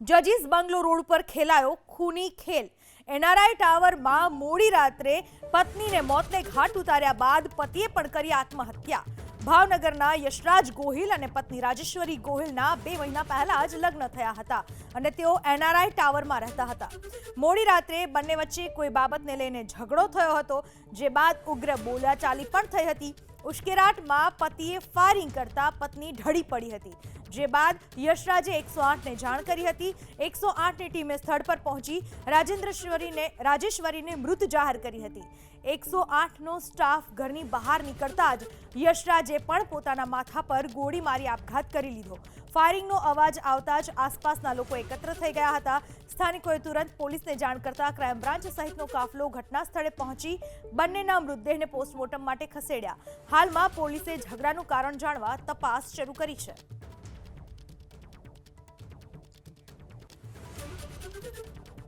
જજીસ બંગલો road પર ખેલાયો ખૂની ખેલ। NRI ટાવરમાં મોડી રાત્રે પત્નીને મોતને ઘાટ ઉતાર્યા બાદ પતિએ પણ કરી આત્મહત્યા। ભાવનગરના યશરાજ ગોહિલ અને પત્ની રાજેશ્વરી ગોહિલના 2 મહિના પહેલા જ લગ્ન થયા હતા અને તેઓ એનઆરઆઈ ટાવરમાં રહેતા હતા। મોડી રાત્રે બંને વચ્ચે કોઈ બાબતને લઈને ઝઘડો થયો હતો, જે બાદ ઉગ્ર બોલાચાલી પણ થઈ હતી। ઉશ્કેરાટમાં પતિએ ફાયરિંગ કરતા પત્ની ઢળી પડી હતી, જે બાદ યશરાજે 108ને જાણ કરી હતી। 108ની ટીમે સ્થળ પર પહોંચી રાજેશ્વરીને મૃત જાહેર કરી હતી। 108નો સ્ટાફ ઘરની બહાર નીકળતા જ યશરાજે પણ પોતાના માથા પર ગોળી મારી આપઘાત કરી લીધો। ફાયરિંગનો અવાજ આવતા જ આસપાસના લોકો એકત્ર થઈ ગયા હતા। સ્થાનિકોએ તુરંત પોલીસને જાણ કરતા ક્રાઇમ બ્રાન્ચ સહિતનો કાફલો ઘટના સ્થળે પહોંચી બંનેના મૃતદેહને પોસ્ટમોર્ટમ માટે ખસેડ્યા। હાલમાં પોલીસે ઝઘડાનું કારણ જાણવા તપાસ શરૂ કરી છે।